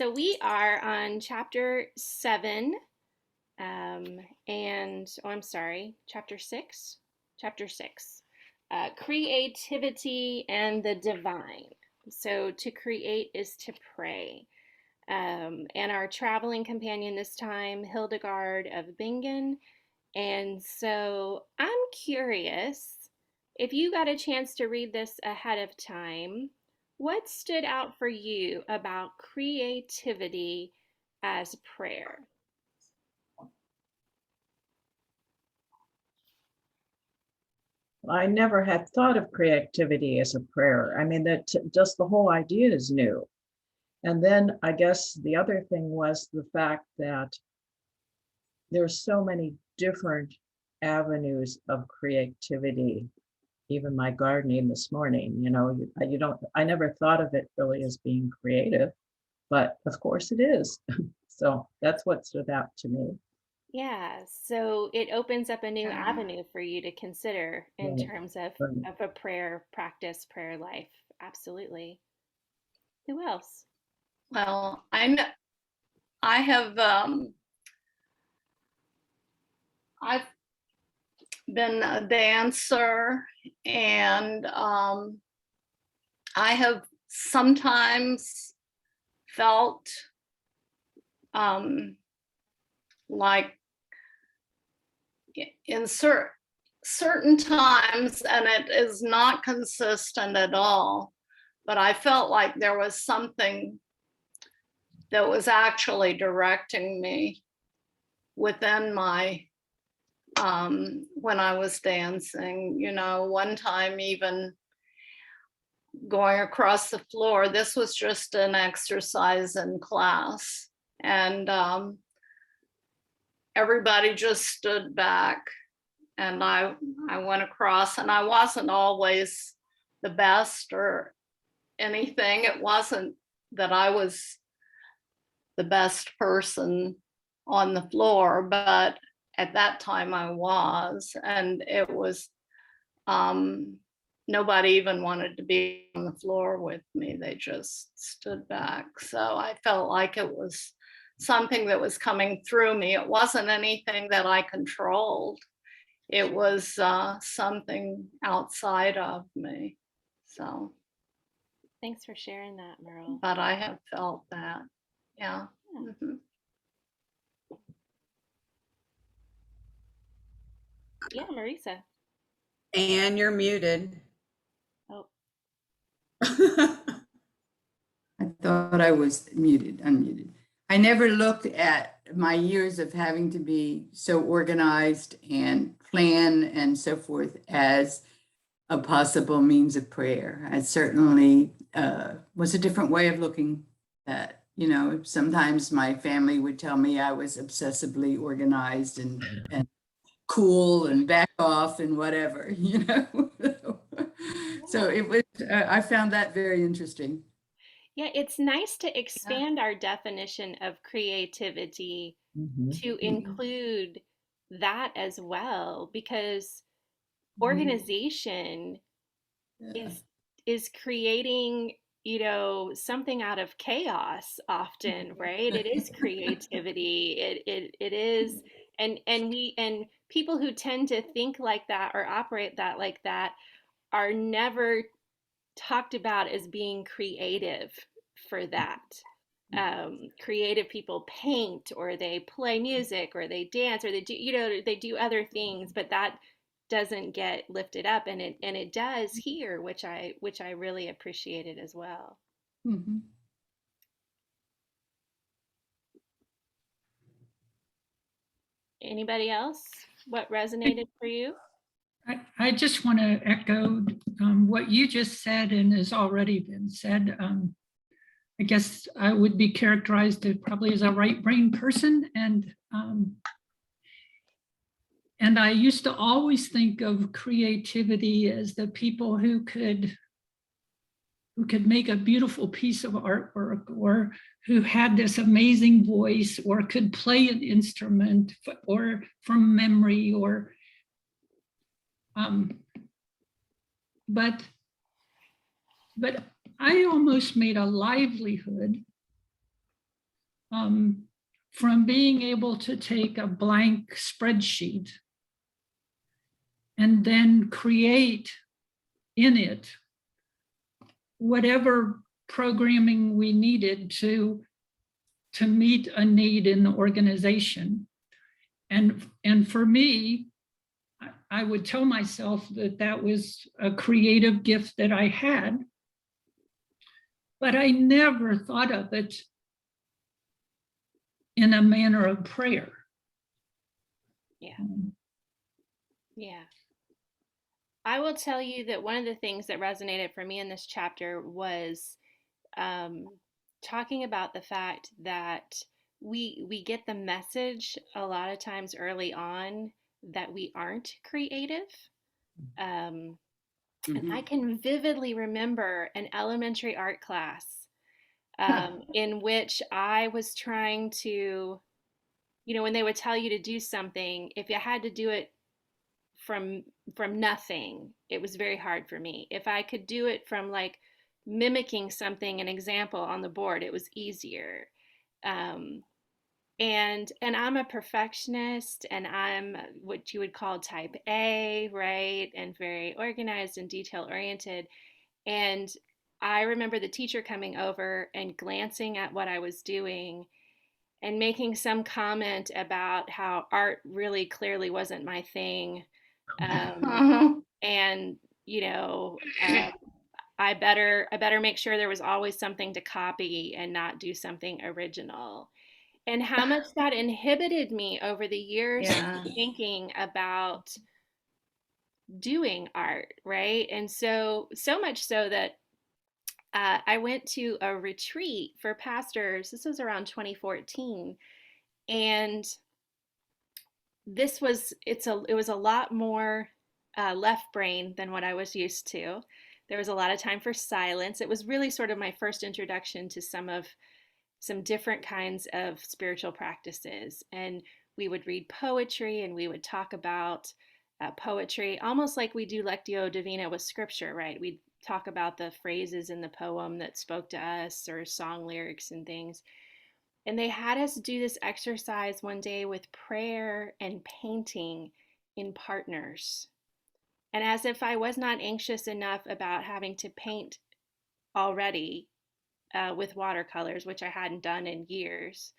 So we are on chapter 7, I'm sorry, chapter 6? Chapter 6, creativity and the divine. So to create is to pray. And our traveling companion this time, Hildegard of Bingen. And so I'm curious if you got a chance to read this ahead of time, what stood out for you about creativity as prayer? I never had thought of creativity as a prayer. I mean, that just the whole idea is new. And then I guess the other thing was the fact that there's so many different avenues of creativity. Even my gardening this morning, you don't, I never thought of it really as being creative, but of course it is. So that's what stood out to me. Yeah, so it opens up a new avenue for you to consider in Right, terms of, right. of a prayer practice, prayer life. Absolutely. Who else? Well, I have I've been a dancer, and I have sometimes felt um, like in certain times, and it is not consistent at all, but I felt like there was something that was actually directing me within my when I was dancing. One time even going across the floor, this was just an exercise in class, and everybody just stood back, and I went across, and I wasn't always the best or anything. It wasn't that I was the best person on the floor, but at that time I was, and it was nobody even wanted to be on the floor with me. They just stood back. So I felt like it was something that was coming through me. It wasn't anything that I controlled. It was something outside of me. So, Thanks for sharing that, Merle. but I have felt that. Yeah. Yeah. Mhm. Yeah, Marisa. And you're muted. Oh, I thought I was unmuted. I never looked at my years of having to be so organized and plan and so forth as a possible means of prayer. I certainly was a different way of looking at, sometimes my family would tell me I was obsessively organized and cool and back off and whatever, So it was, I found that very interesting. yeah, it's nice to expand our definition of creativity Mhm. to include that as well, because Mhm. organization Yeah. is creating, something out of chaos often, right? It is creativity. It is, and people who tend to think like that or operate that like that are never talked about as being creative for that. Creative people paint or they play music or they dance or they do, they do other things, but that doesn't get lifted up, and it does here, which I really appreciated as well. Mhm. Anybody else? What resonated for you? I just want to echo what you just said and has already been said. I guess I would be characterized probably as a right brain person, and I used to always think of creativity as the people who could make a beautiful piece of artwork, or who had this amazing voice, or could play an instrument, or from memory, or but I almost made a livelihood from being able to take a blank spreadsheet and then create in it whatever programming we needed to meet a need in the organization. And for me, I would tell myself that that was a creative gift that I had, but I never thought of it in a manner of prayer. Yeah. Yeah. I will tell you that one of the things that resonated for me in this chapter was talking about the fact that we get the message a lot of times early on that we aren't creative. And I can vividly remember an elementary art class in which I was trying to, when they would tell you to do something, if you had to do it from nothing, it was very hard for me. If I could do it from like mimicking something, an example on the board, it was easier. And I'm a perfectionist, and I'm what you would call type A, right? And very organized and detail oriented. And I remember the teacher coming over and glancing at what I was doing and making some comment about how art really clearly wasn't my thing. And I better make sure there was always something to copy and not do something original. And how much that inhibited me over the years Yeah. thinking about doing art, right? And so much so that I went to a retreat for pastors. This was around 2014, and it was a lot more left brain than what I was used to. There was a lot of time for silence. It was really sort of my first introduction to some different kinds of spiritual practices. And we would read poetry, and we would talk about poetry, almost like we do Lectio Divina with scripture, right? We'd talk about the phrases in the poem that spoke to us, or song lyrics and things. And they had us do this exercise one day with prayer and painting in partners. And as if I was not anxious enough about having to paint already with watercolors, which I hadn't done in years,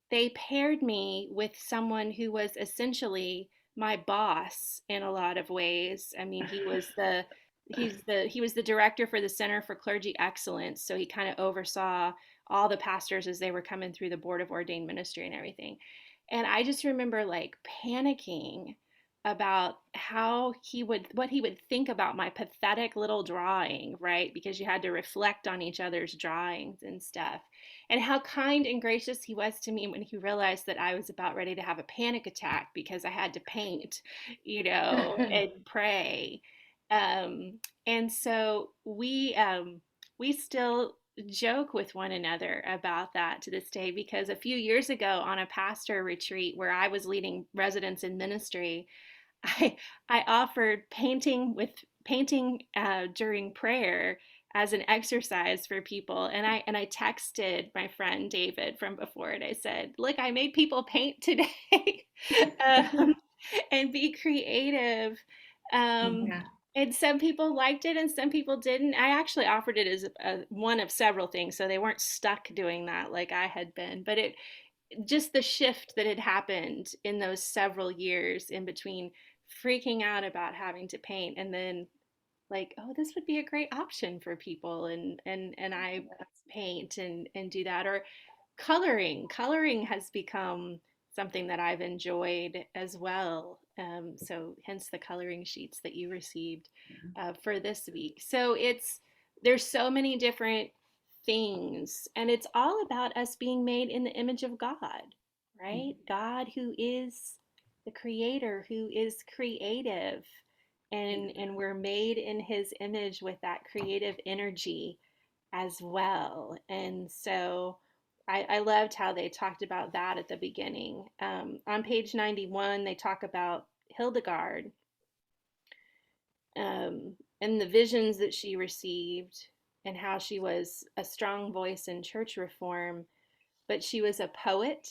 they paired me with someone who was essentially my boss in a lot of ways. I mean, he was the director for the Center for Clergy Excellence, so he kind of oversaw all the pastors as they were coming through the Board of Ordained Ministry and everything. And I just remember like panicking about what he would think about my pathetic little drawing, right? Because you had to reflect on each other's drawings and stuff. And how kind and gracious he was to me when he realized that I was about ready to have a panic attack because I had to paint, and pray. And so we still joke with one another about that to this day, because a few years ago on a pastor retreat where I was leading residents in ministry, I offered painting during prayer as an exercise for people, and I texted my friend David from before, and I said, "Look, I made people paint today, and be creative." Yeah. And some people liked it, and some people didn't. I actually offered it as one of several things, so they weren't stuck doing that like I had been. But it just the shift that had happened in those several years in between freaking out about having to paint, and then like, oh, this would be a great option for people, and I paint and do that. Or coloring has become something that I've enjoyed as well, so hence the coloring sheets that you received for this week. So there's so many different things, and it's all about us being made in the image of God, right? God, who is the creator, who is creative, and we're made in his image with that creative energy as well. And so I loved how they talked about that at the beginning. On page 91, they talk about Hildegard, and the visions that she received, and how she was a strong voice in church reform. but she was a poet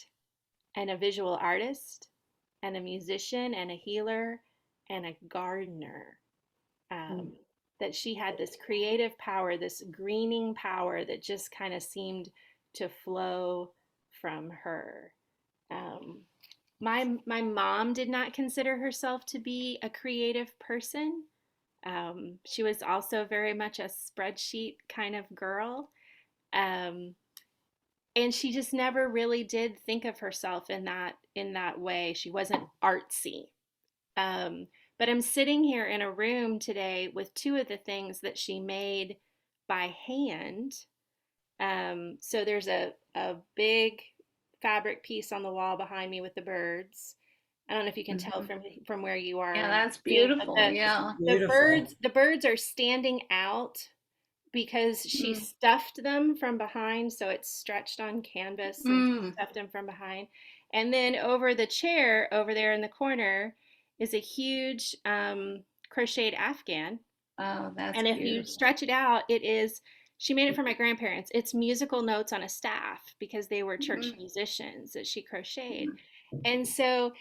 and a visual artist and a musician and a healer and a gardener. Um, that she had this creative power, this greening power that just kind of seemed to flow from her. Um, my mom did not consider herself to be a creative person. She was also very much a spreadsheet kind of girl. Um, and she just never really did think of herself in that way. She wasn't artsy. Um, but I'm sitting here in a room today with two of the things that she made by hand. So there's a big fabric piece on the wall behind me with the birds. I don't know if you can tell from where you are Yeah, on the that's screen, but beautiful. Yeah. Beautiful. the birds are standing out because she stuffed them from behind, so it's stretched on canvas and she Mm. stuffed them from behind. And then over the chair over there in the corner is a huge crocheted Afghan. Oh, that's And if you beautiful. stretch it out, it is, she made it for my grandparents. It's musical notes on a staff because they were church musicians that she crocheted. And so,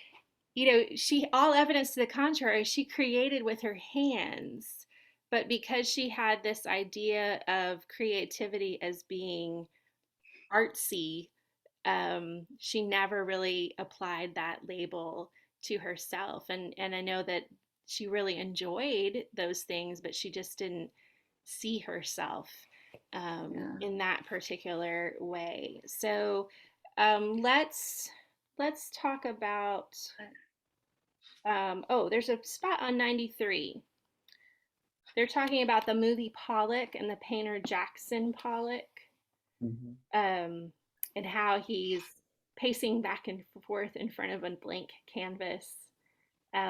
you know, she, all evidence to the contrary, she created with her hands. But because she had this idea of creativity as being artsy, she never really applied that label to herself. And I know that she really enjoyed those things, but she just didn't see herself Yeah. in that particular way. So let's talk about. Oh, there's a spot on 93. They're talking about the movie Pollock and the painter Jackson Pollock, Mhm. and how he's pacing back and forth in front of a blank canvas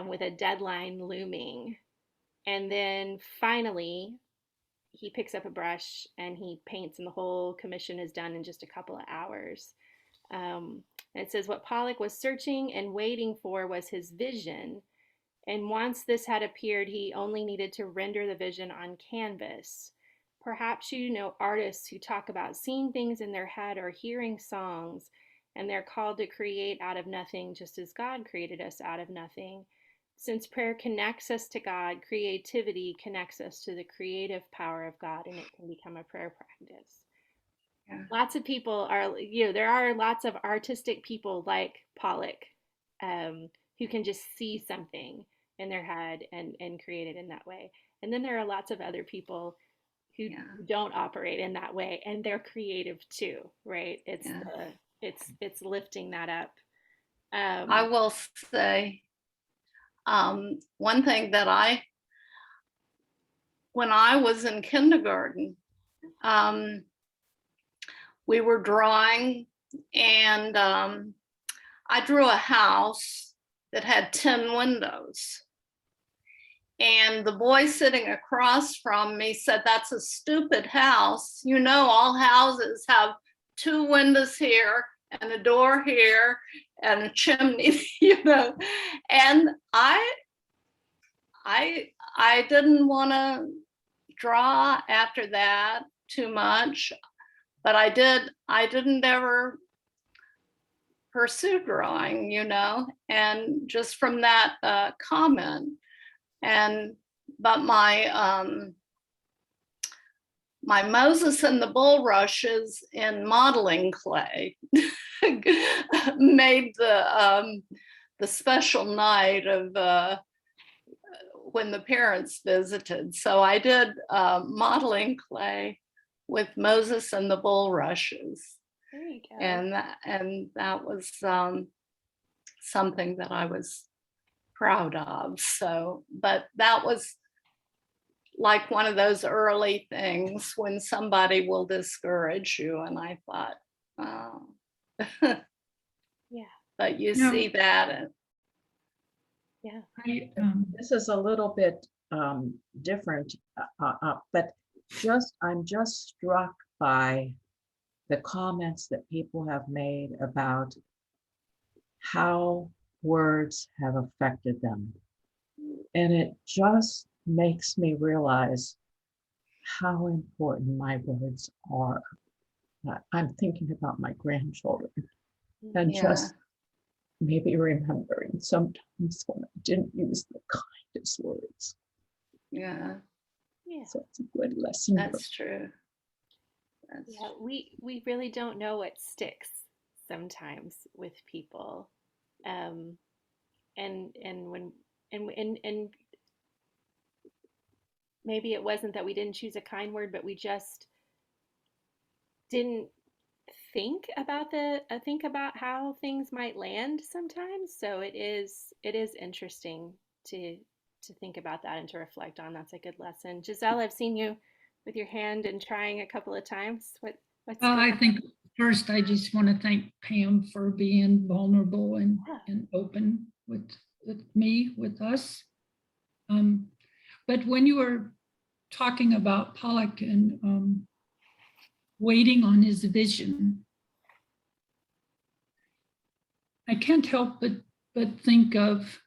with a deadline looming. And then finally, he picks up a brush and he paints, and the whole commission is done in just a couple of hours. It says, what Pollock was searching and waiting for was his vision. And once this had appeared, he only needed to render the vision on canvas. Perhaps you know artists who talk about seeing things in their head or hearing songs, and they're called to create out of nothing, just as God created us out of nothing. Since prayer connects us to God, creativity connects us to the creative power of God, and it can become a prayer practice. Yeah. Lots of people are, you know, there are lots of artistic people like Pollock who can just see something in their head and create it in that way. And then there are lots of other people who Yeah. don't operate in that way, and they're creative too, right? It's Yeah. it's lifting that up. I will say one thing that when I was in kindergarten, we were drawing, and I drew a house that had 10 windows. And the boy sitting across from me said, "That's a stupid house. You know, all houses have 2 windows here and a door here and a chimney," you know. And I didn't want to draw after that too much, but I didn't ever pursue drawing, you know, and just from that comment. But my Moses and the bulrushes in modeling clay made the special night of when the parents visited. So I did modeling clay with Moses and the bulrushes. There you go. And that was something that I was proud of. So, but that was like one of those early things when somebody will discourage you. And I thought, oh, Yeah. but you No. see that. And Yeah. This is a little bit different, but I'm just struck by the comments that people have made about how words have affected them. And it just makes me realize how important my words are. I'm thinking about my grandchildren and Yeah. just maybe remembering sometimes when I didn't use the kindest words. Yeah, Yeah. So it's a good lesson. that's true. That's Yeah, we really don't know what sticks sometimes with people. Um, and when and maybe it wasn't that we didn't choose a kind word, but we just didn't think about how things might land sometimes. So it is interesting to think about that and to reflect on. That's a good lesson. Giselle, I've seen you with your hand and trying a couple of times. What's Well, going I on? think first I just want to thank Pam for being vulnerable Yeah. and open with me, with us. But when you were talking about Pollock and waiting on his vision, I can't help but think of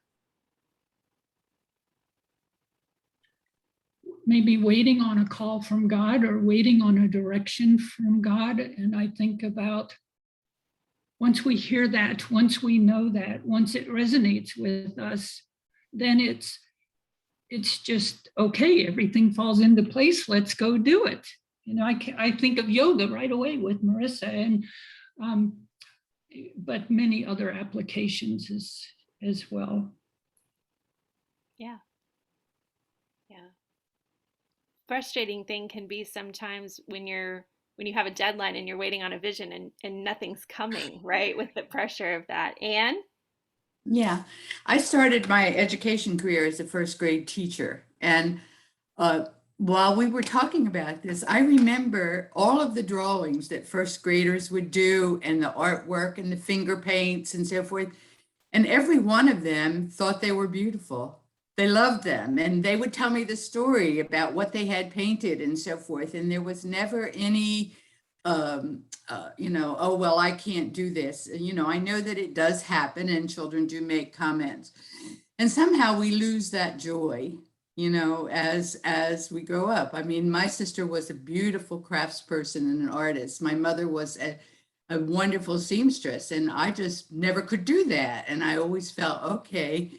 maybe waiting on a call from God or waiting on a direction from God. And I think about once we hear that, once we know that, once it resonates with us, then it's just okay, everything falls into place, let's go do it. I think of yoga right away with Marissa, and but many other applications as well. Yeah. Yeah. Frustrating thing can be sometimes when you have a deadline and you're waiting on a vision and nothing's coming, right? With the pressure of that. And Yeah, I started my education career as a first grade teacher. And uh, while we were talking about this, I remember all of the drawings that first graders would do and the artwork and the finger paints and so forth. And every one of them thought they were beautiful. They loved them. And they would tell me the story about what they had painted and so forth. And there was never any, oh, well, I can't do this. I know that it does happen and children do make comments. And somehow we lose that joy, as we grow up. I mean, my sister was a beautiful craftsperson and an artist. My mother was a wonderful seamstress, and I just never could do that. And I always felt okay.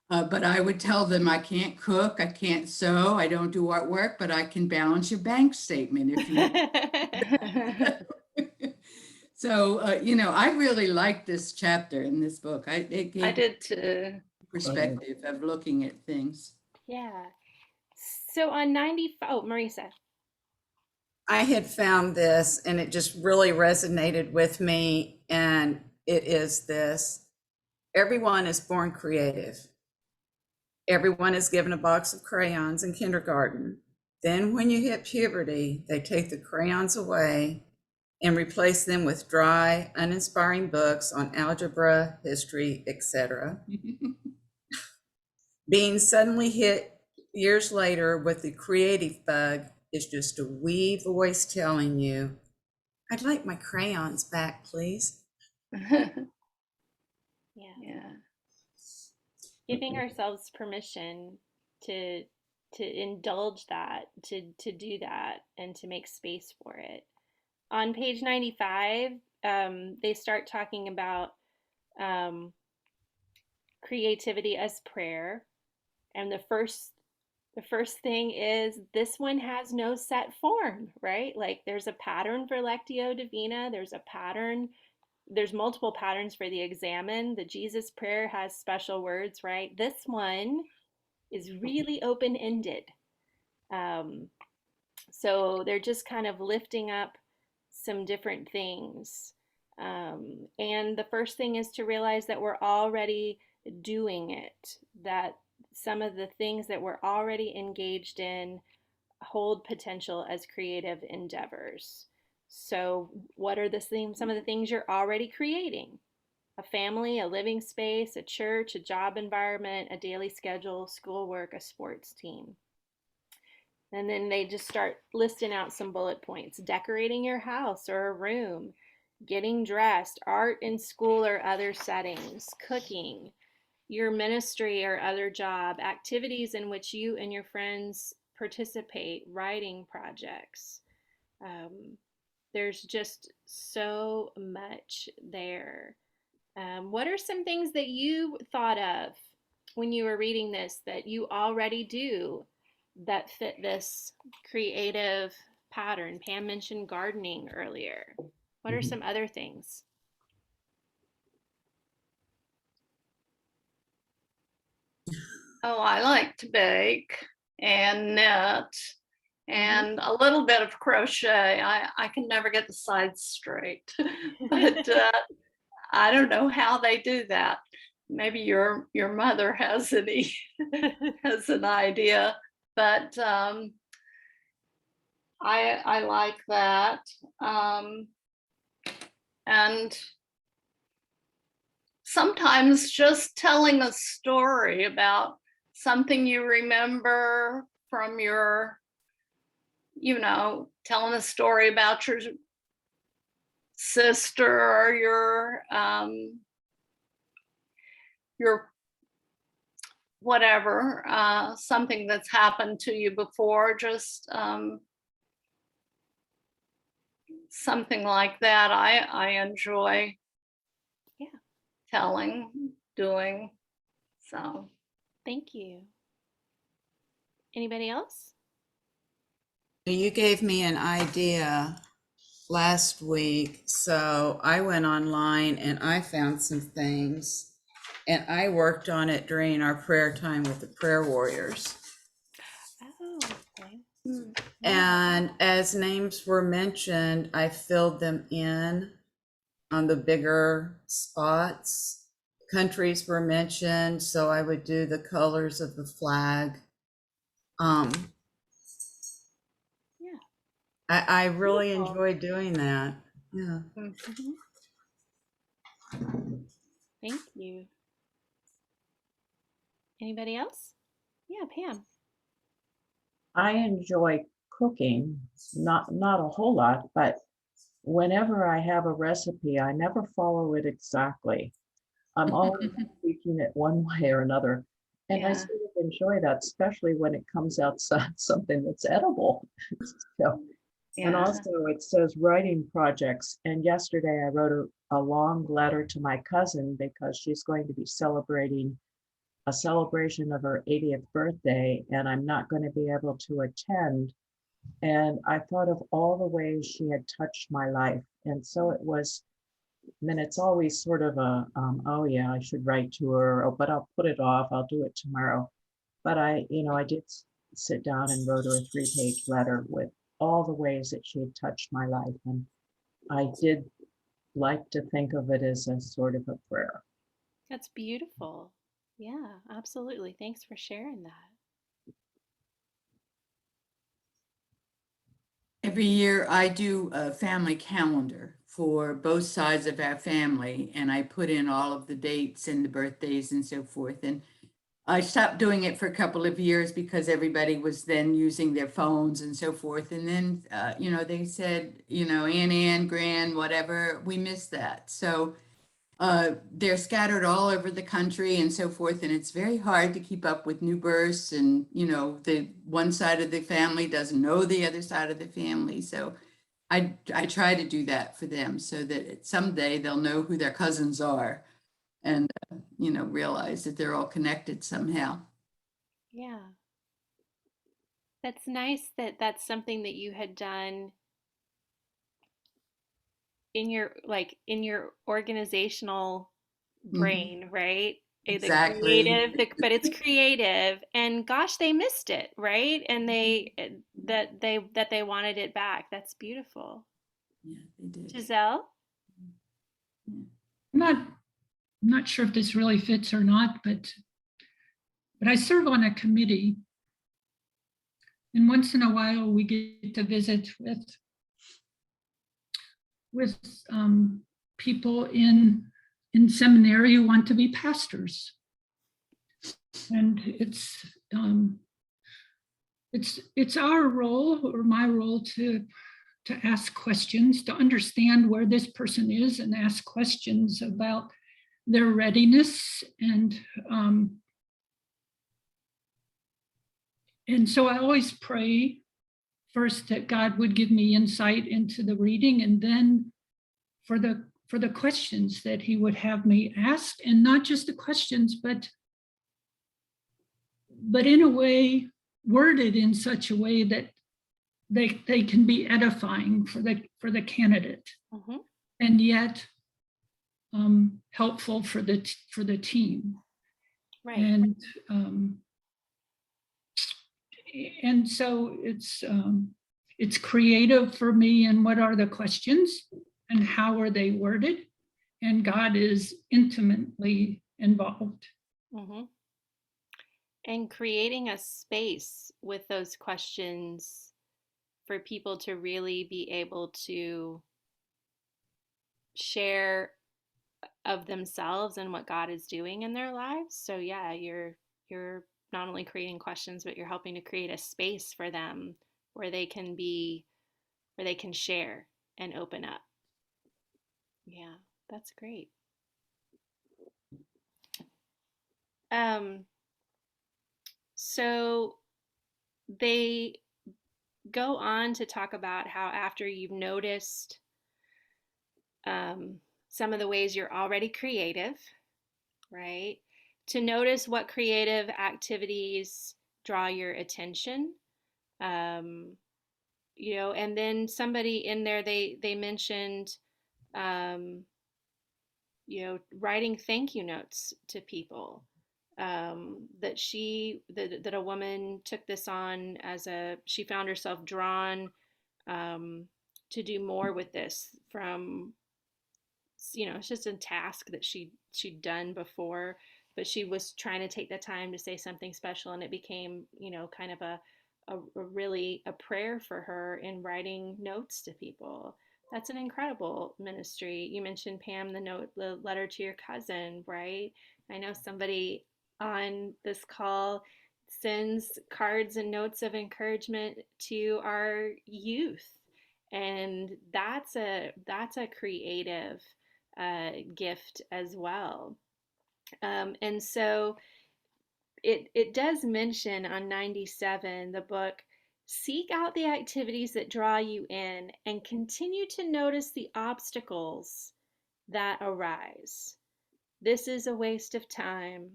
But I would tell them I can't cook, I can't sew, I don't do artwork, but I can balance your bank statement if you. So, I really liked this chapter in this book. It I gave me did too. perspective of looking at things. yeah. So on 95, oh, Marisa. I had found this and it just really resonated with me. And it is this: everyone is born creative. Everyone is given a box of crayons in kindergarten. Then, when you hit puberty, they take the crayons away and replace them with dry, uninspiring books on algebra, history, etc. Being suddenly hit years later with the creative bug is just a wee voice telling you, I'd like my crayons back, please. Yeah. Yeah. Giving ourselves permission to indulge that, to do that, and to make space for it. On page 95, they start talking about creativity as prayer, and the first thing is this one has no set form, right? Like there's a pattern for Lectio Divina, there's multiple patterns for the Examen. The Jesus prayer has special words, right? This one is really open-ended. So they're just kind of lifting up some different things. And the first thing is to realize that we're already doing it, that some of the things that we're already engaged in hold potential as creative endeavors. So, what are some of the things you're already creating? A family, a living space, a church, a job environment, a daily schedule, schoolwork, a sports team. And then they just start listing out some bullet points: decorating your house or a room, getting dressed, art in school or other settings, cooking, your ministry or other job, activities in which you and your friends participate, writing projects. There's just so much there. What are some things that you thought of when you were reading this that you already do that fit this creative pattern? Pam mentioned gardening earlier. What are Mhm. some other things? Oh, I like to bake and knit and a little bit of crochet. I can never get the sides straight, but I don't know how they do that. Maybe your mother has any has an idea, but I like that. And sometimes just telling a story about something you remember from your, telling a story about your sister or your whatever, something that's happened to you before, just something like that. I enjoy Yeah, telling, doing. So thank you. Anybody else? You gave me an idea last week, so I went online and I found some things, and I worked on it during our prayer time with the prayer warriors. Oh, okay. mm, And as names were mentioned, I filled them in on the bigger spots. Countries were mentioned, so I would do the colors of the flag. Um, Yeah. I really Beautiful. enjoy doing that. Yeah. mm. Mhm. Thank you. Anybody else? Yeah, Pam. I enjoy cooking, not a whole lot, but whenever I have a recipe, I never follow it exactly. I'm always tweaking it one way or another. And I Yeah, sort of enjoy that, especially when it comes out something that's edible. So, and yeah. also it says writing projects. And yesterday I wrote a long letter to my cousin because she's going to be celebrating a celebration of her 80th birthday, and I'm not going to be able to attend. And I thought of all the ways she had touched my life. And so it was, then it's always sort of a, oh yeah, I should write to her, oh, but I'll put it off, I'll do it tomorrow. But I did sit down and wrote her a 3-page letter with all the ways that she had touched my life. And I did like to think of it as a sort of a prayer. That's beautiful. Yeah, absolutely. Thanks for sharing that. Every year I do a family calendar for both sides of our family, and I put in all of the dates and the birthdays and so forth. And I stopped doing it for a couple of years because everybody was then using their phones and so forth. And then, they said, Ann, Gran, whatever, we missed that. So they're scattered all over the country and so forth, and it's very hard to keep up with new births, and the one side of the family doesn't know the other side of the family. So I try to do that for them so that someday they'll know who their cousins are, and realize that they're all connected somehow. Yeah. That's nice that that's something that you had done in your organizational Mhm. brain, right? The Exactly. creative, but it's creative, and gosh, they missed it, right? And that they wanted it back. That's beautiful. Yeah, they did. Giselle? Yeah. I'm not sure if this really fits or not, but I serve on a committee, and once in a while we get to visit with people in seminary who want to be pastors, and it's our role, or my role, to ask questions, to understand where this person is, and ask questions about their readiness. And so I always pray first that God would give me insight into the reading, and then for the questions that he would have me ask, and not just the questions, but in a way worded in such a way that they can be edifying for the candidate, Mm-hmm. and yet helpful for the team. Right. And so it's creative for me. And what are the questions and how are they worded? And God is intimately involved. Mm-hmm. And creating a space with those questions for people to really be able to share of themselves and what God is doing in their lives. So yeah, you're not only creating questions, but you're helping to create a space for them where they can share and open up. Yeah, that's great. So they go on to talk about how after you've noticed some of the ways you're already creative, right? To notice what creative activities draw your attention. And then somebody in there, they mentioned, writing thank you notes to people. That a woman took this on she found herself drawn to do more with this from, it's just a task that she'd done before, but she was trying to take the time to say something special, and it became, kind of a really a prayer for her in writing notes to people. That's an incredible ministry. You mentioned, Pam, the letter to your cousin, right? I know somebody on this call sends cards and notes of encouragement to our youth, and that's a creative gift as well. And so it does mention on 97, the book, seek out the activities that draw you in and continue to notice the obstacles that arise. This is a waste of time.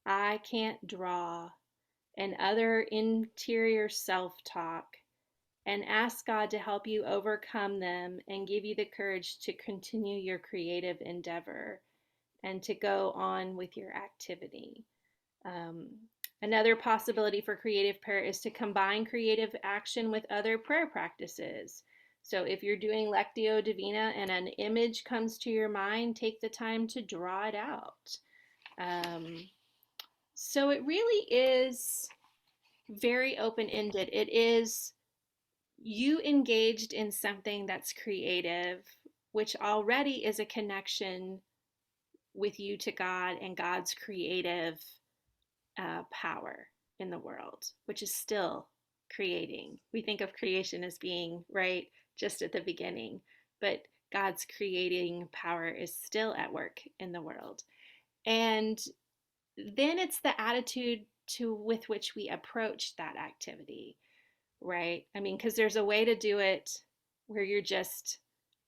I can't draw, and other interior self-talk, and ask God to help you overcome them and give you the courage to continue your creative endeavor and to go on with your activity. Um, Another possibility for creative prayer is to combine creative action with other prayer practices. So if you're doing Lectio Divina and an image comes to your mind, take the time to draw it out. So it really is very open-ended. It is you engaged in something that's creative, which already is a connection with you to God and God's creative power in the world, which is still creating. We think of creation as being right just at the beginning, but God's creating power is still at work in the world. And then it's the attitude with which we approach that activity, right? I mean, because there's a way to do it where you're just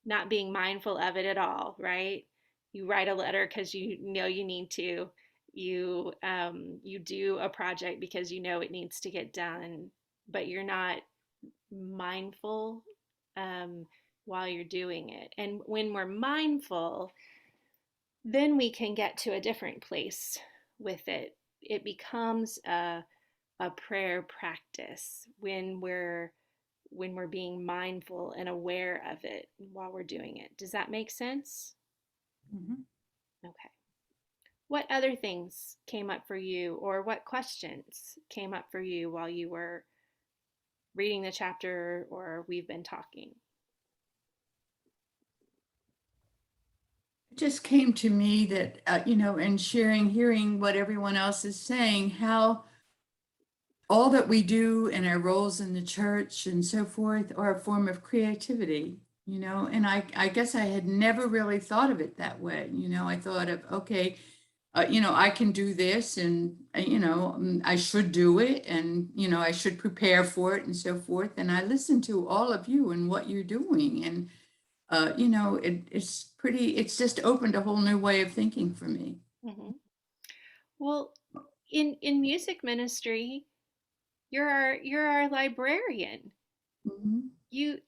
not being mindful of it at all, right? You write a letter because you know you need to. You do a project because you know it needs to get done, but you're not mindful while you're doing it. And when we're mindful, then we can get to a different place with it. It becomes a prayer practice when we're being mindful and aware of it while we're doing it. Does that make sense? Mhm. Okay. What other things came up for you, or what questions came up for you while you were reading the chapter or we've been talking? It just came to me that, and hearing what everyone else is saying, how all that we do and our roles in the church and so forth are a form of creativity, and I guess I had never really thought of it that way. I thought of, okay, I can do this, and, I should do it, and, I should prepare for it and so forth. And I listen to all of you and what you're doing. And, it's just opened a whole new way of thinking for me. Mhm. Well, in music ministry, you're our librarian. Mhm.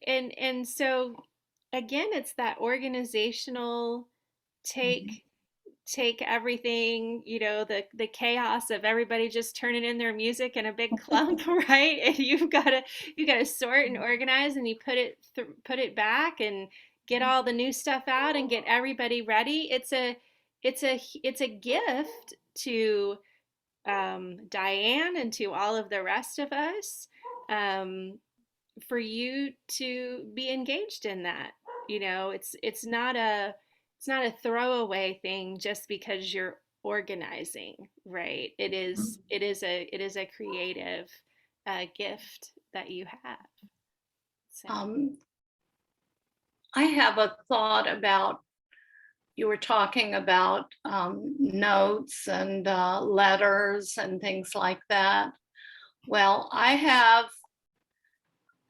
And so again, it's that organizational take take everything, the chaos of everybody just turning in their music in a big clump, right? And you got to sort and organize, and you put it back and get all the new stuff out and get everybody ready. It's a gift to Diane and to all of the rest of us, um, for you to be engaged in that. It's not a throwaway thing just because you're organizing, right? It is a creative gift that you have. So Um, I have a thought about, you were talking about notes and letters and things like that. Well, I have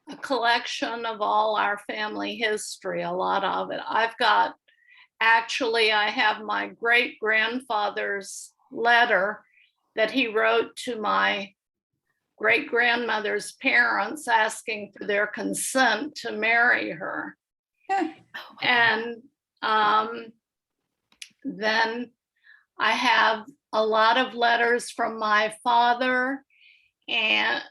a collection of all our family history, a lot of it. I have my great grandfather's letter that he wrote to my great grandmother's parents asking for their consent to marry her. And then I have a lot of letters from my father, and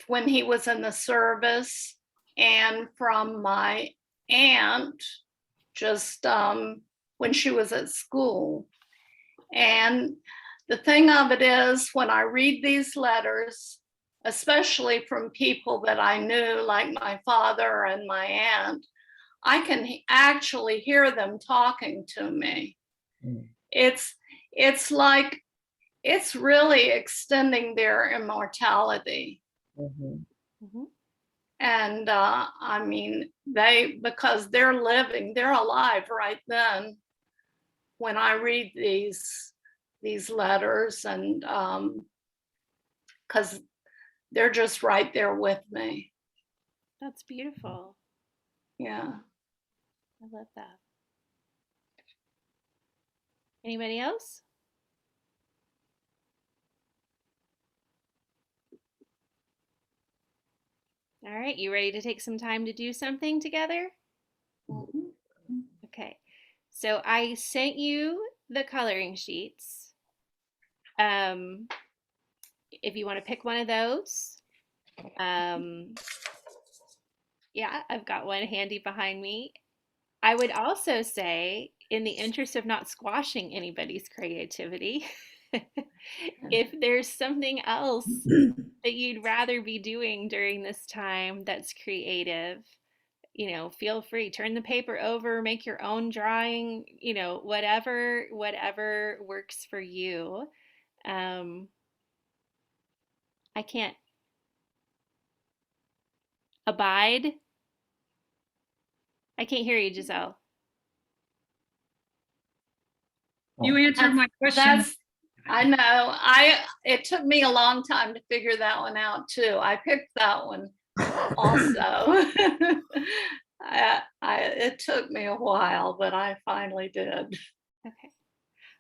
when he was in the service, and from my aunt just when she was at school. And the thing of it is, when I read these letters, especially from people that I knew, like my father and my aunt, I can actually hear them talking to me. It's like, it's really extending their immortality. Mhm. mhm. And I mean, because they're alive right then when I read these letters, and because they're just right there with me. That's beautiful. Yeah. I love that. Anybody else? All right, you ready to take some time to do something together? Mhm. Okay. So I sent you the coloring sheets. Um, if you want to pick one of those, um, yeah, I've got one handy behind me. I would also say, in the interest of not squashing anybody's creativity, if there's something else that you'd rather be doing during this time that's creative, feel free. Turn the paper over, make your own drawing, whatever works for you. I can't abide. I can't hear you, Giselle. You answered my question. That's, I know. It took me a long time to figure that one out too. I picked that one also. It took me a while, but I finally did. Okay.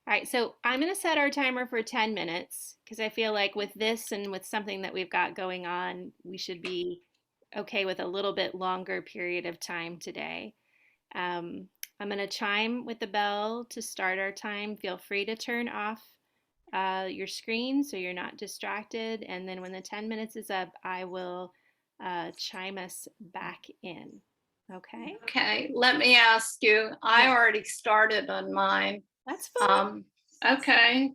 All right, so I'm going to set our timer for 10 minutes because I feel like with this and with something that we've got going on, we should be okay with a little bit longer period of time today. I'm going to chime with the bell to start our time. Feel free to turn off your screen so you're not distracted. And then when the 10 minutes is up, I will chime us back in. Okay? Okay, let me ask you. I already started on mine. That's fine. Okay,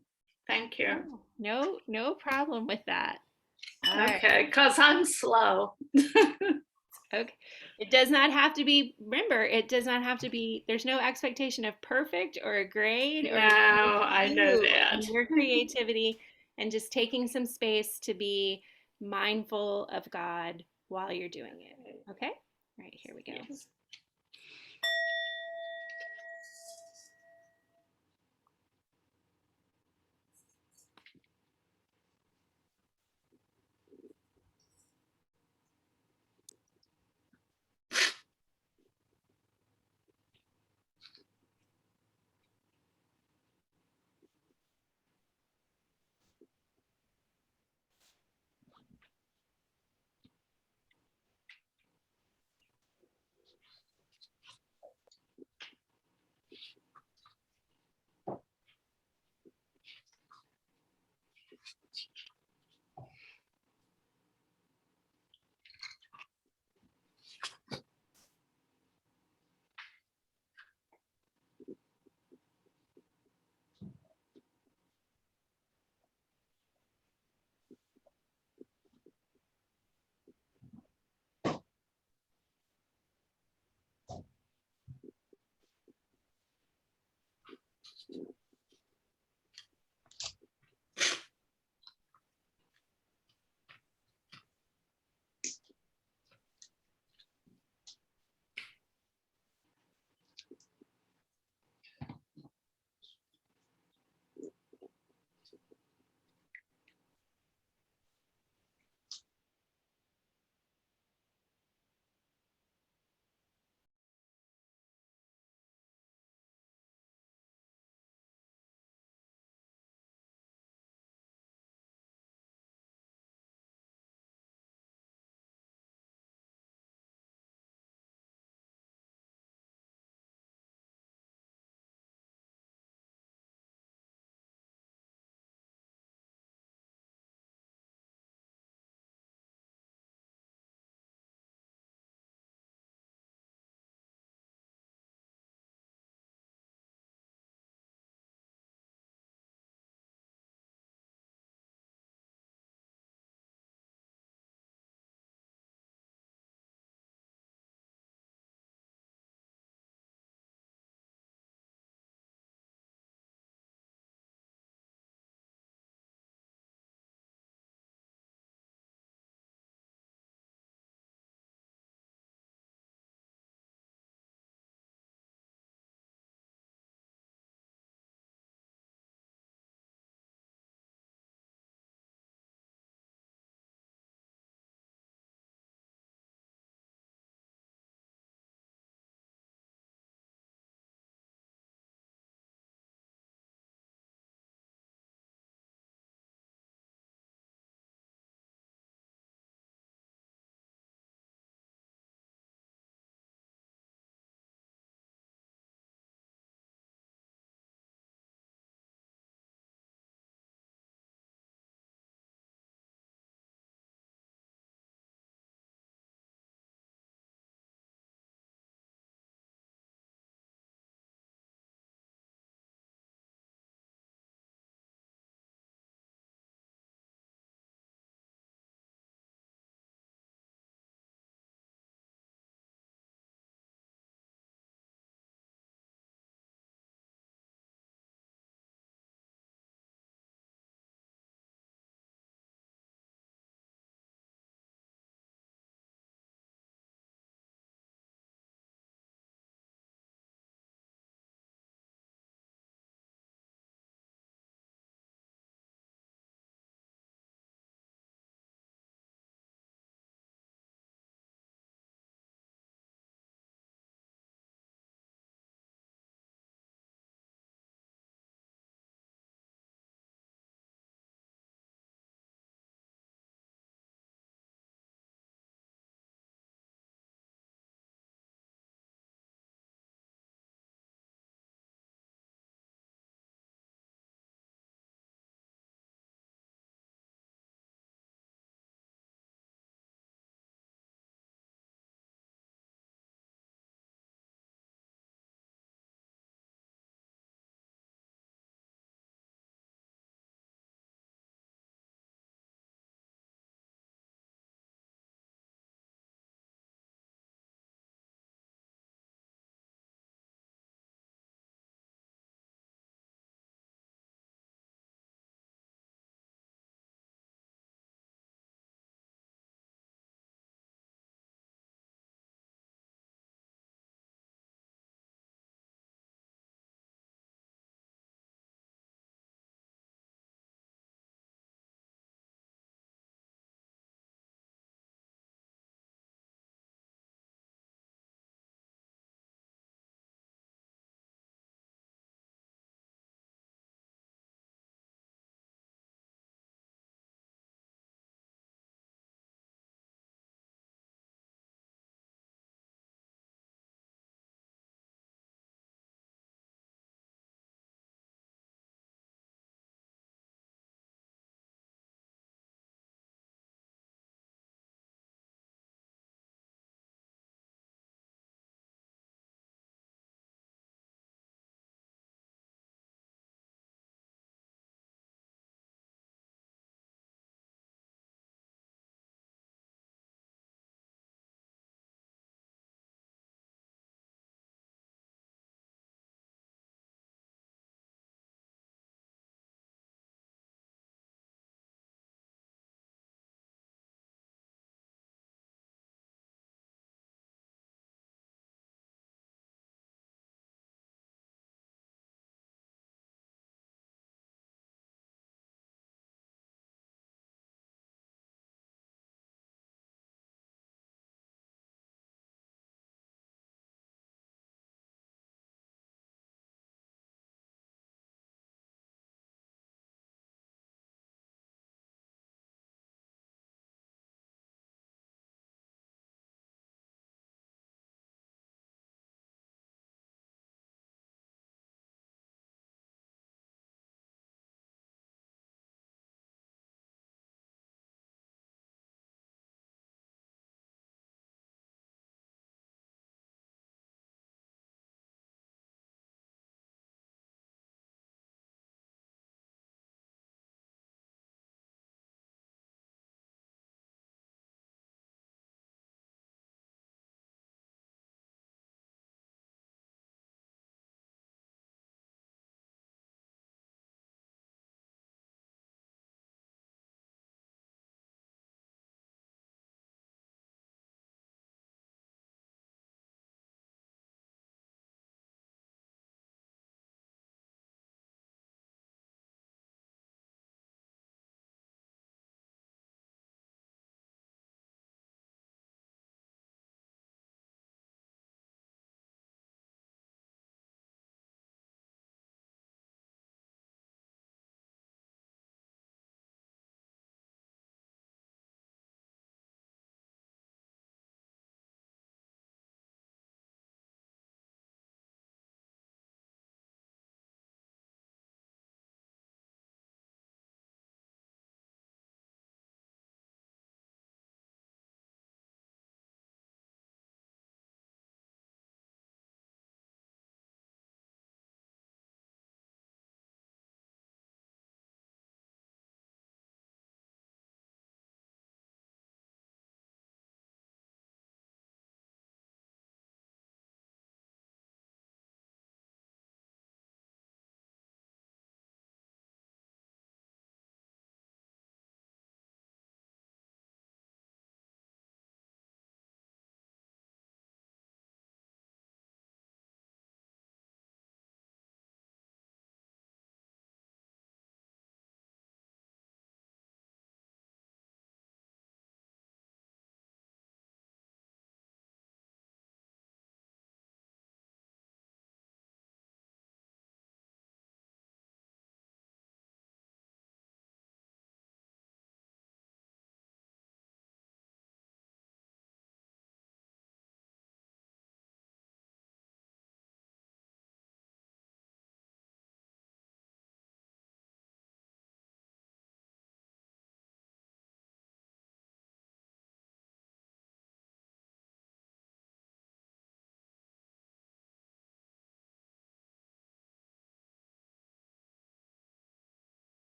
thank you. No problem with that. All right. Okay, because I'm slow. Okay. It does not have to be, remember, it does not have to be, there's no expectation of perfect or a grade or No, I know you that. and your creativity, and just taking some space to be mindful of God while you're doing it. Okay? All right, here we go. Yes.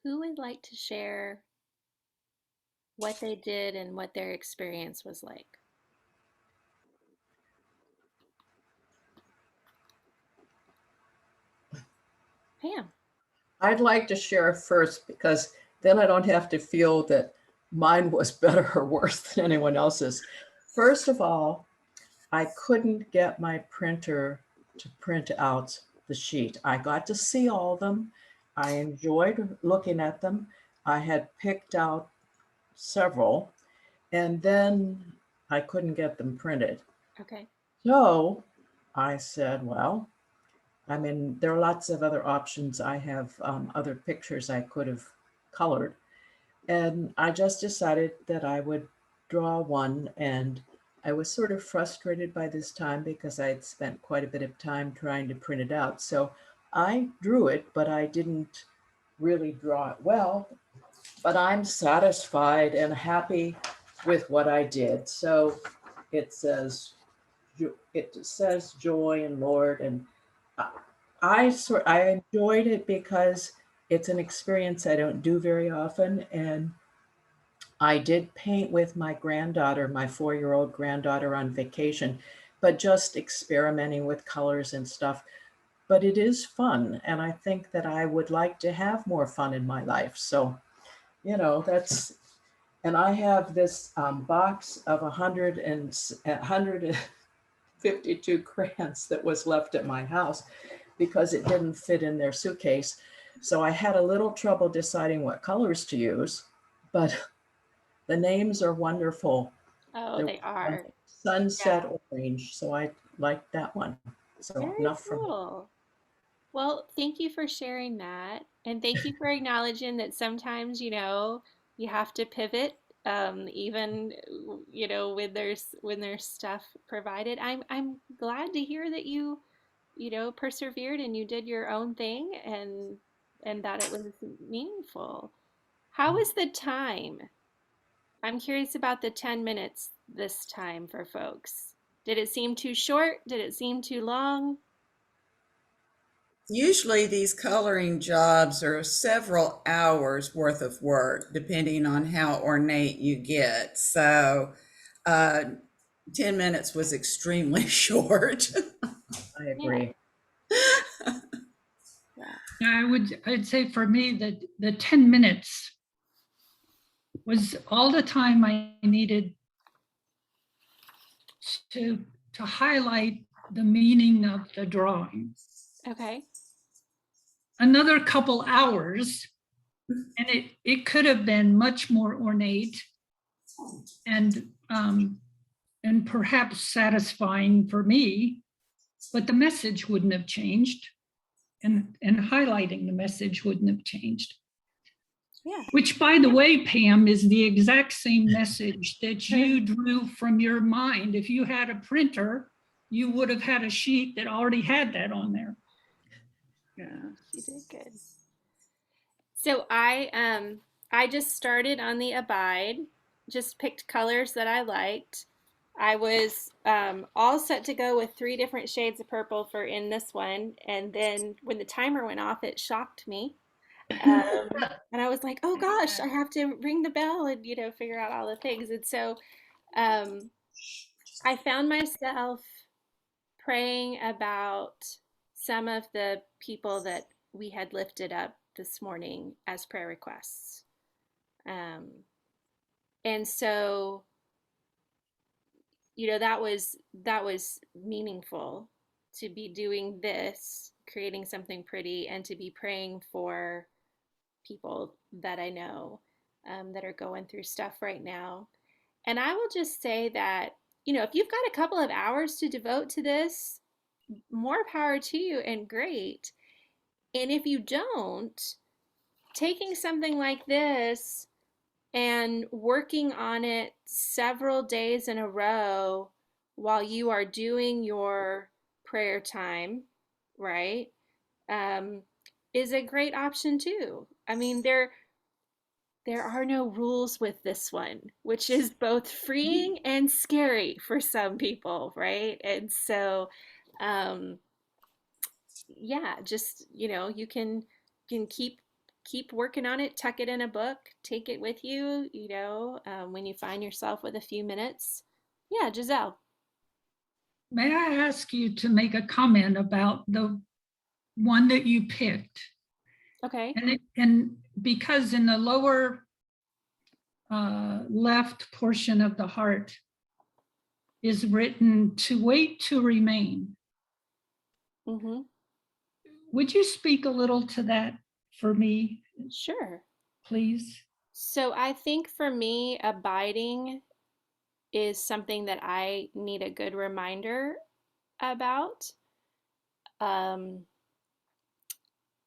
Who would like to share what they did and what their experience was like? Pam. I'd like to share first because then I don't have to feel that mine was better or worse than anyone else's. First of all, I couldn't get my printer to print out the sheet. I got to see all of them. I enjoyed looking at them. I had picked out several, and then I couldn't get them printed. Okay. So I said, well, I mean, there are lots of other options. I have other pictures I could have colored. And I just decided that I would draw one. And I was sort of frustrated by this time because I had spent quite a bit of time trying to print it out. So I drew it, but I didn't really draw it well. But I'm satisfied and happy with what I did. So it says, joy and Lord, and I enjoyed it because it's an experience I don't do very often, and I did paint with my granddaughter, my 4-year-old granddaughter, on vacation, but just experimenting with colors and stuff. But it is fun, and I think that I would like to have more fun in my life. So, that's, and I have this box of 152 crayons that was left at my house because it didn't fit in their suitcase. So I had a little trouble deciding what colors to use, but the names are wonderful. Oh, There they was one are. sunset Yeah. orange, so I liked that one. So Very enough from me. cool. Well, thank you for sharing that. And thank you for acknowledging that sometimes, you have to pivot, even, when there's stuff provided. I'm glad to hear that you persevered and you did your own thing and that it was meaningful. How was the time? I'm curious about the 10 minutes this time for folks. Did it seem too short? Did it seem too long? Usually these coloring jobs are several hours worth of work, depending on how ornate you get. So, uh, 10 minutes was extremely short. I Yeah, agree. yeah. I'd say for me that the 10 minutes was all the time I needed to to highlight the meaning of the drawing. Okay. Another couple hours, and it could have been much more ornate and and perhaps satisfying for me, but the message wouldn't have changed, and highlighting the message wouldn't have changed. Yeah. Which, by the way, Pam, is the exact same message that you drew from your mind. If you had a printer, you would have had a sheet that already had that on there. Yeah, she did good. So I just started on the Abide, just picked colors that I liked. I was all set to go with 3 different shades of purple for in this one, and then when the timer went off, it shocked me. And I was like, "Oh gosh, I have to ring the bell and figure out all the things." And so um, I found myself praying about some of the people that we had lifted up this morning as prayer requests. Um, and so, that was meaningful to be doing this, creating something pretty, and to be praying for people that I know that are going through stuff right now. And I will just say that, if you've got a couple of hours to devote to this, more power to you and great. And if you don't, taking something like this and working on it several days in a row while you are doing your prayer time, right, um, is a great option too. I mean, there are no rules with this one, which is both freeing and scary for some people, right? And so, um, yeah, just you can keep keep working on it, tuck it in a book, take it with you, when you find yourself with a few minutes. Yeah, Giselle. May I ask you to make a comment about the one that you picked? Okay. And because in the lower left portion of the heart is written to wait to remain. Mm-hmm. Would you speak a little to that for me, Sure. please? So I think for me, abiding is something that I need a good reminder about. Um,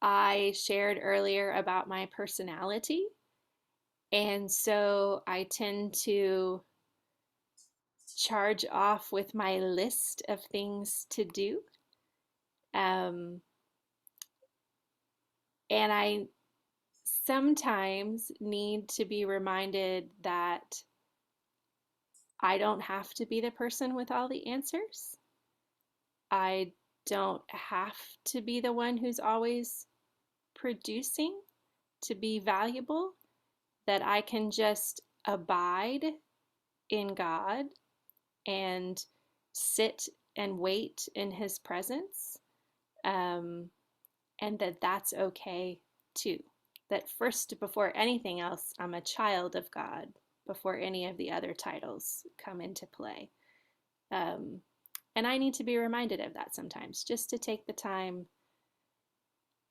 I shared earlier about my personality. And so I tend to charge off with my list of things to do. Um, and I sometimes need to be reminded that I don't have to be the person with all the answers. I don't have to be the one who's always producing to be valuable, that I can just abide in God and sit and wait in His presence, um, and that that's okay too. That first, before anything else, I'm a child of God before any of the other titles come into play. Um, and I need to be reminded of that sometimes, just to take the time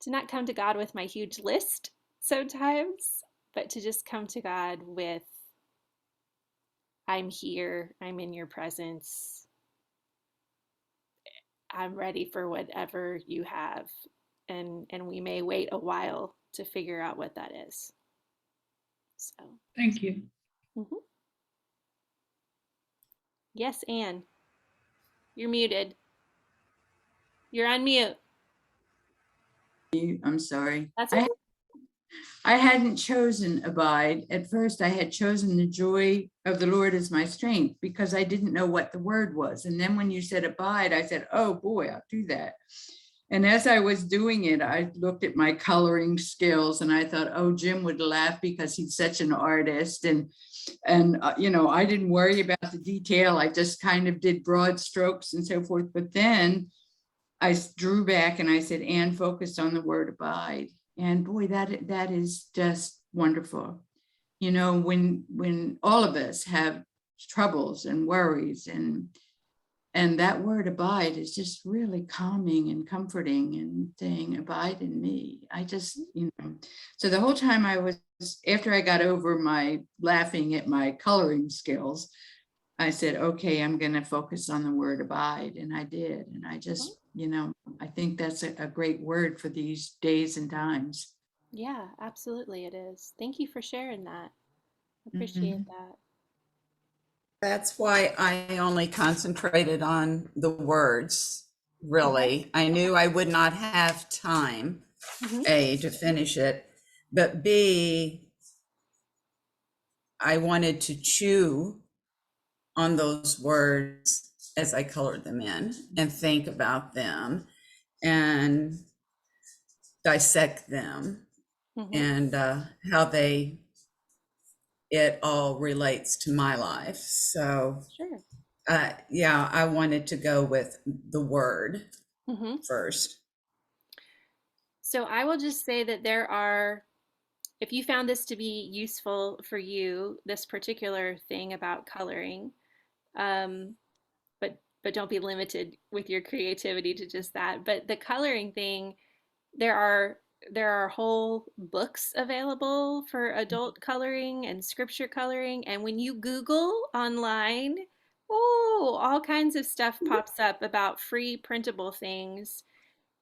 to not come to God with my huge list sometimes, but to just come to God with, I'm here, I'm in your presence, I'm ready for whatever you have. And we may wait a while to figure out what that is. So, Thank you. mhm. Yes, Anne, you're muted. You're on mute. I'm sorry. That's okay. I hadn't chosen abide. At first, I had chosen the joy of the Lord as my strength because I didn't know what the word was. And then when you said abide, I said, oh boy, I'll do that. And as I was doing it, I looked at my coloring skills and I thought, oh, Jim would laugh because he's such an artist. And I didn't worry about the detail. I just kind of did broad strokes and so forth. But then I drew back and I said, Anne focused on the word abide. And boy, that is just wonderful. When all of us have troubles and worries and that word abide is just really calming and comforting and saying, abide in me. So the whole time after I got over my laughing at my coloring skills, I said, okay, I'm going to focus on the word abide. And I did. And I just, I think that's a great word for these days and times. Yeah, absolutely it is. Thank you for sharing that. Appreciate Mhm. that. That's why I only concentrated on the words, really. I knew I would not have time, Mm-hmm. A, to finish it, but B, I wanted to chew on those words as I colored them in and think about them and dissect them Mm-hmm. and how it all relates to my life. So Sure. yeah, I wanted to go with the word Mm-hmm. first. So I will just say that if you found this to be useful for you, this particular thing about coloring, um, but don't be limited with your creativity to just that. But the coloring thing, there are there are whole books available for adult coloring and scripture coloring. And when you Google online, oh, all kinds of stuff pops up about free printable things.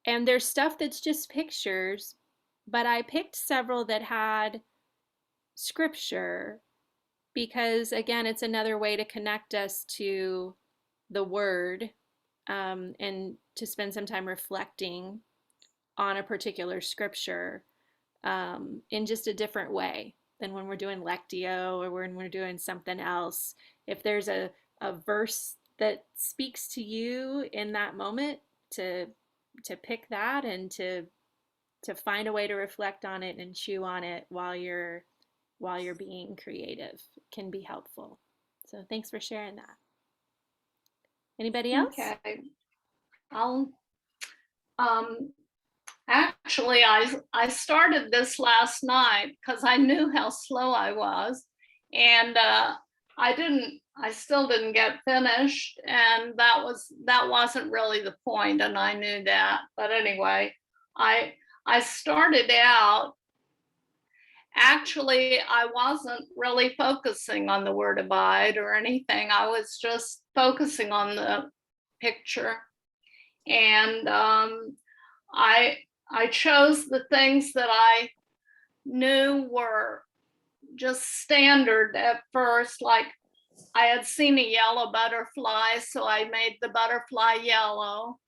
And there's stuff that's just pictures, but I picked several that had scripture because, again, it's another way to connect us to the word, and to spend some time reflecting on a particular scripture, in just a different way than when we're doing Lectio or when we're doing something else. If there's a verse that speaks to you in that moment, to pick that and to to find a way to reflect on it and chew on it while you're being creative can be helpful. So thanks for sharing that. Anybody else? Okay. I'll actually I started this last night because I knew how slow I was, and I still didn't get finished, and that wasn't really the point, and I knew that. But anyway, I started out. Actually, I wasn't really focusing on the word abide or anything. I was just focusing on the picture, and I chose the things that I knew were just standard at first. Like I had seen a yellow butterfly, so I made the butterfly yellow,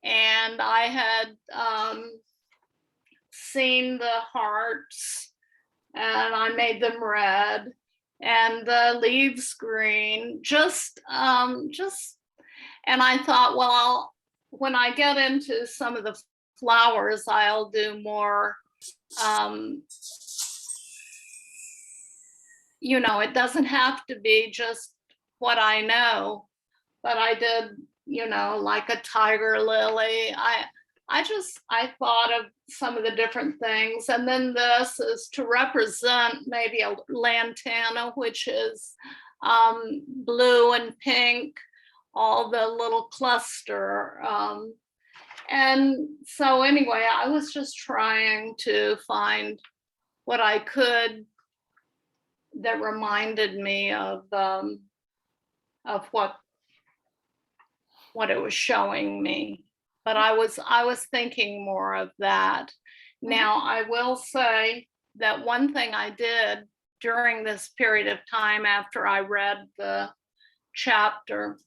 and I had seen the hearts, and I made them red, and the leaves green. And I thought, well, when I get into some of the flowers, I'll do more. It doesn't have to be just what I know, but I did, like a tiger lily. I thought of some of the different things. And then this is to represent maybe a lantana, which is blue and pink, all the little cluster. And so anyway, I was just trying to find what I could that reminded me of what it was showing me. But I was thinking more of that. Now, I will say that one thing I did during this period of time after I read the chapter,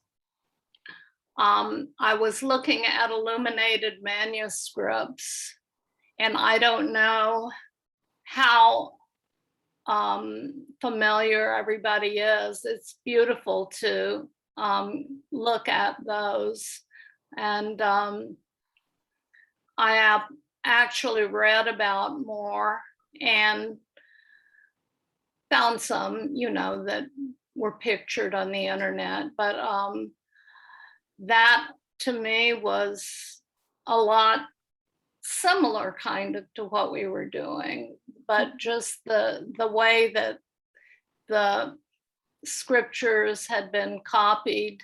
I was looking at illuminated manuscripts, and I don't know how familiar everybody is. It's beautiful to look at those. And I have actually read about more and found some, that were pictured on the internet. But that to me was a lot similar kind of to what we were doing, but just the way that the scriptures had been copied,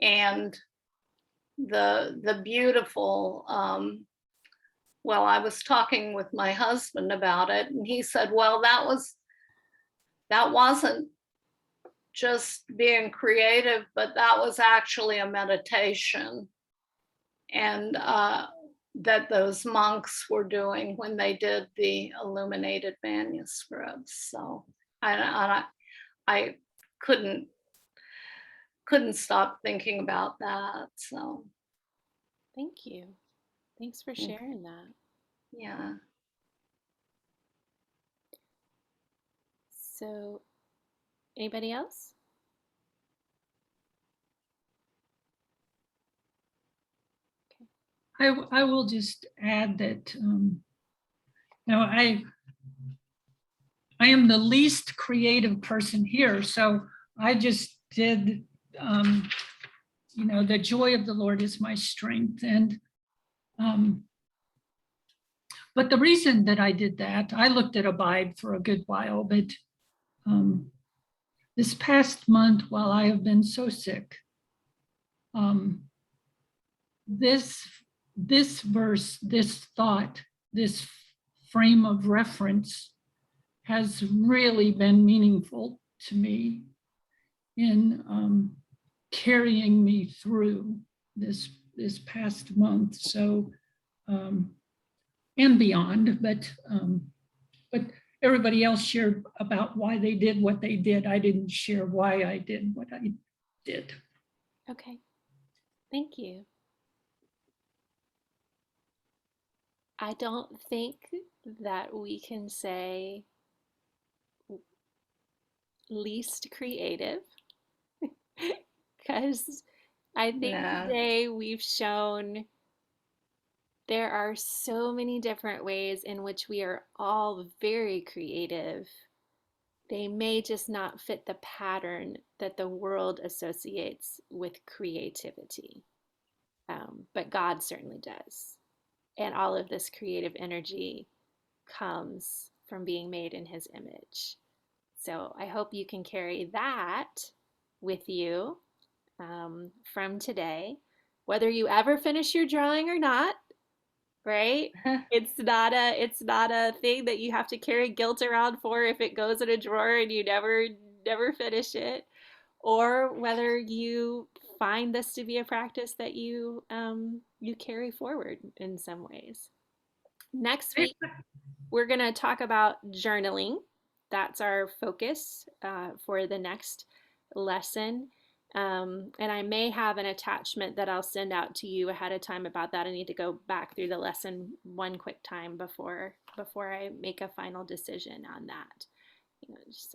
and the beautiful, well, I was talking with my husband about it, and he said, well, that wasn't just being creative, but that was actually a meditation, and that those monks were doing when they did the illuminated manuscripts. So I couldn't stop thinking about that. So Thank you. Thanks for sharing that. yeah. So, anybody else? I will just add that I am the least creative person here, so I just did the joy of the Lord is my strength. And but the reason that I did that, I looked at Abide for a good while, but this past month, while I have been so sick, this verse, this thought, this frame of reference has really been meaningful to me in carrying me through this past month. So and beyond, but everybody else shared about why they did what they did. I didn't share why I did what I did. Okay, thank you. I don't think that we can say least creative, because I think No. today we've shown There are so many different ways in which we are all very creative. They may just not fit the pattern that the world associates with creativity, but God certainly does. And all of this creative energy comes from being made in his image. So I hope you can carry that with you from today, whether you ever finish your drawing or not, right? It's not a thing that you have to carry guilt around for if it goes in a drawer and you never finish it, or whether you find this to be a practice that you carry forward in some ways. Next week we're going to talk about journaling. That's our focus for the next lesson. And I may have an attachment that I'll send out to you ahead of time about that. I need to go back through the lesson one quick time before I make a final decision on that. You know, just